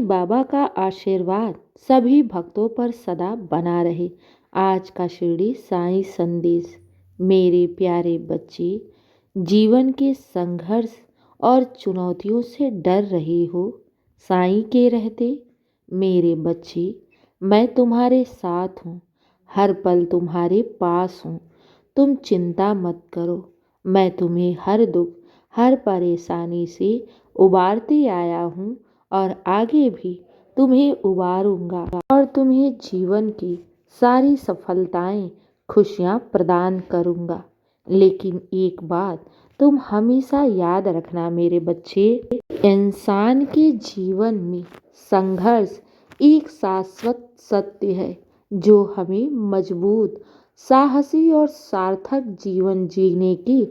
बाबा का आशीर्वाद सभी भक्तों पर सदा बना रहे। आज का शिरडी साईं संदेश। मेरे प्यारे बच्चे, जीवन के संघर्ष और चुनौतियों से डर रहे हो? साईं के रहते मेरे बच्चे, मैं तुम्हारे साथ हूँ, हर पल तुम्हारे पास हूँ। तुम चिंता मत करो, मैं तुम्हें हर दुख, हर परेशानी से उबारते आया हूँ और आगे भी तुम्हें उबारूंगा और तुम्हें जीवन की सारी सफलताएं, खुशियाँ प्रदान करूंगा। लेकिन एक बात तुम हमेशा याद रखना मेरे बच्चे, इंसान के जीवन में संघर्ष एक शाश्वत सत्य है जो हमें मजबूत, साहसी और सार्थक जीवन जीने की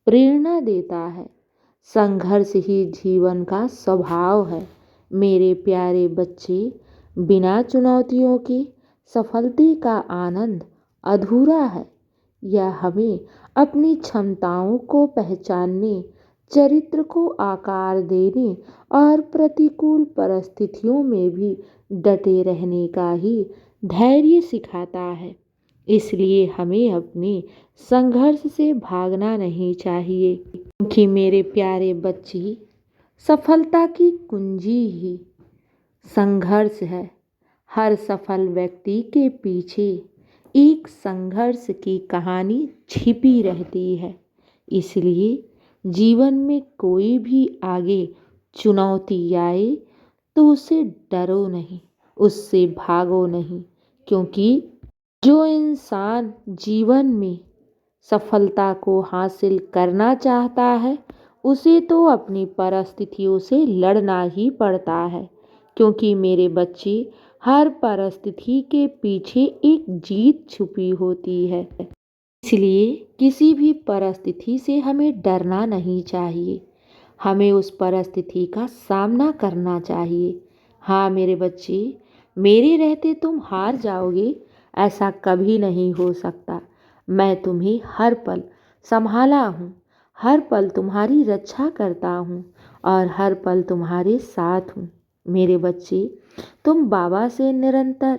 प्रेरणा देता है। संघर्ष ही जीवन का स्वभाव है मेरे प्यारे बच्चे। बिना चुनौतियों के सफलता का आनंद अधूरा है। यह हमें अपनी क्षमताओं को पहचानने, चरित्र को आकार देने और प्रतिकूल परिस्थितियों में भी डटे रहने का ही धैर्य सिखाता है। इसलिए हमें अपने संघर्ष से भागना नहीं चाहिए, क्योंकि मेरे प्यारे बच्चे, सफलता की कुंजी ही संघर्ष है। हर सफल व्यक्ति के पीछे एक संघर्ष की कहानी छिपी रहती है। इसलिए जीवन में कोई भी आगे चुनौती आए तो उससे डरो नहीं, उससे भागो नहीं, क्योंकि जो इंसान जीवन में सफलता को हासिल करना चाहता है उसे तो अपनी परिस्थितियों से लड़ना ही पड़ता है। क्योंकि मेरे बच्चे, हर परिस्थिति के पीछे एक जीत छुपी होती है। इसलिए किसी भी परिस्थिति से हमें डरना नहीं चाहिए, हमें उस परिस्थिति का सामना करना चाहिए। हाँ मेरे बच्चे, मेरे रहते तुम हार जाओगे ऐसा कभी नहीं हो सकता। मैं तुम्हें हर पल संभाला हूँ, हर पल तुम्हारी रक्षा करता हूँ और हर पल तुम्हारे साथ हूँ। मेरे बच्चे, तुम बाबा से निरंतर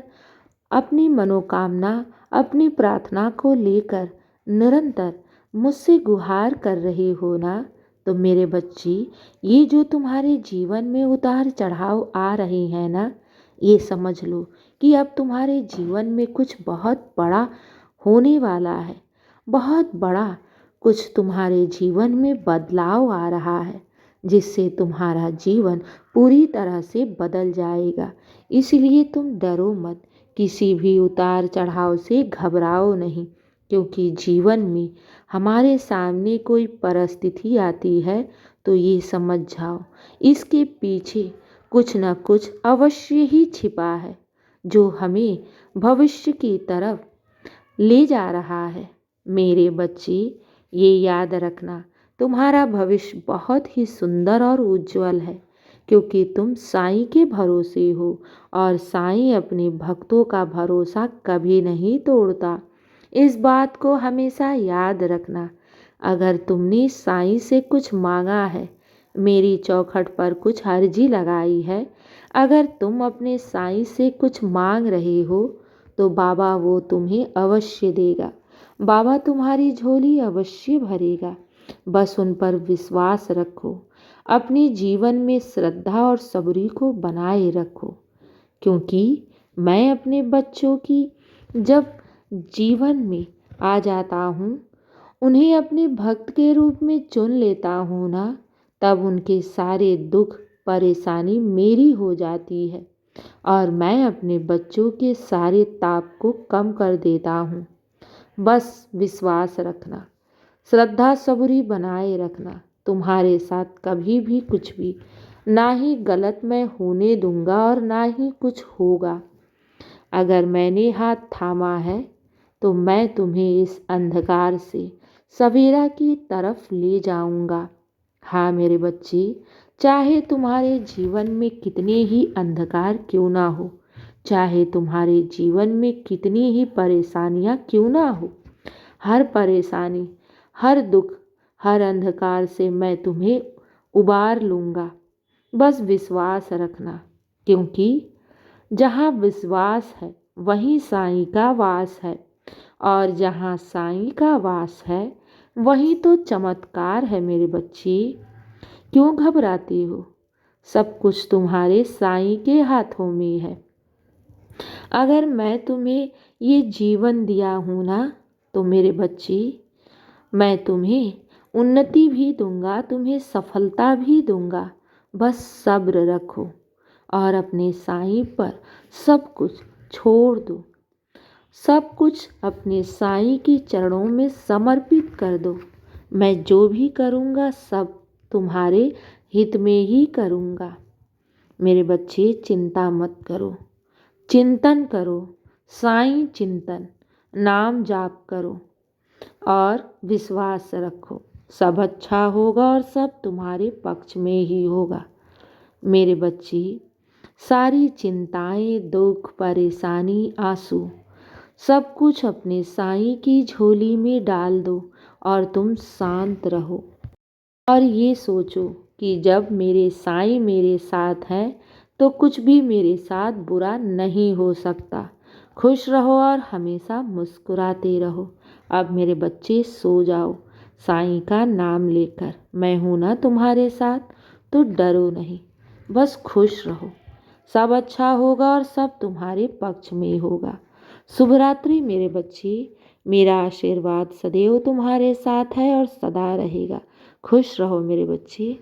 अपनी मनोकामना, अपनी प्रार्थना को लेकर निरंतर मुझसे गुहार कर रहे हो ना? तो मेरे बच्चे, ये जो तुम्हारे जीवन में उतार चढ़ाव आ रहे हैं ना, ये समझ लो कि अब तुम्हारे जीवन में कुछ बहुत बड़ा होने वाला है। बहुत बड़ा कुछ तुम्हारे जीवन में बदलाव आ रहा है, जिससे तुम्हारा जीवन पूरी तरह से बदल जाएगा। इसलिए तुम डरो मत, किसी भी उतार चढ़ाव से घबराओ नहीं, क्योंकि जीवन में हमारे सामने कोई परिस्थिति आती है तो ये समझ जाओ, इसके पीछे कुछ न कुछ अवश्य ही छिपा है जो हमें भविष्य की तरफ ले जा रहा है। मेरे बच्चे, ये याद रखना, तुम्हारा भविष्य बहुत ही सुंदर और उज्जवल है, क्योंकि तुम साईं के भरोसे हो और साईं अपने भक्तों का भरोसा कभी नहीं तोड़ता। इस बात को हमेशा याद रखना। अगर तुमने साईं से कुछ मांगा है, मेरी चौखट पर कुछ अर्जी लगाई है, अगर तुम अपने साईं से कुछ मांग रहे हो तो बाबा वो तुम्हें अवश्य देगा। बाबा तुम्हारी झोली अवश्य भरेगा। बस उन पर विश्वास रखो, अपने जीवन में श्रद्धा और सबरी को बनाए रखो, क्योंकि मैं अपने बच्चों की जब जीवन में आ जाता हूँ, उन्हें अपने भक्त के रूप में चुन लेता हूँ ना, तब उनके सारे दुख परेशानी मेरी हो जाती है और मैं अपने बच्चों के सारे ताप को कम कर देता हूँ। बस विश्वास रखना, श्रद्धा सबूरी बनाए रखना। तुम्हारे साथ कभी भी कुछ भी ना ही गलत मैं होने दूंगा और ना ही कुछ होगा। अगर मैंने हाथ थामा है तो मैं तुम्हें इस अंधकार से सवेरा की तरफ ले जाऊंगा। हाँ मेरे बच्चे, चाहे तुम्हारे जीवन में कितने ही अंधकार क्यों ना हो, चाहे तुम्हारे जीवन में कितनी ही परेशानियां क्यों ना हो, हर परेशानी, हर दुख, हर अंधकार से मैं तुम्हें उबार लूँगा। बस विश्वास रखना। क्योंकि जहाँ विश्वास है वहीं साईं का वास है, और जहाँ साईं का वास है वहीं तो चमत्कार है मेरे बच्चे। क्यों घबराती हो? सब कुछ तुम्हारे साईं के हाथों में है। अगर मैं तुम्हें ये जीवन दिया हूँ ना, तो मेरे बच्चे मैं तुम्हें उन्नति भी दूंगा, तुम्हें सफलता भी दूंगा। बस सब्र रखो और अपने साईं पर सब कुछ छोड़ दो। सब कुछ अपने साईं के चरणों में समर्पित कर दो। मैं जो भी करूँगा सब तुम्हारे हित में ही करूँगा। मेरे बच्चे चिंता मत करो, चिंतन करो, साईं चिंतन, नाम जाप करो और विश्वास रखो। सब अच्छा होगा और सब तुम्हारे पक्ष में ही होगा। मेरे बच्चे सारी चिंताएं, दुख, परेशानी, आंसू सब कुछ अपने साईं की झोली में डाल दो और तुम शांत रहो। और ये सोचो कि जब मेरे साईं मेरे साथ हैं तो कुछ भी मेरे साथ बुरा नहीं हो सकता। खुश रहो और हमेशा मुस्कुराते रहो। अब मेरे बच्चे सो जाओ साईं का नाम लेकर। मैं हूँ ना तुम्हारे साथ, तो डरो नहीं, बस खुश रहो। सब अच्छा होगा और सब तुम्हारे पक्ष में होगा। शुभ रात्रि मेरे बच्चे। मेरा आशीर्वाद सदैव तुम्हारे साथ है और सदा रहेगा। खुश रहो मेरे बच्चे।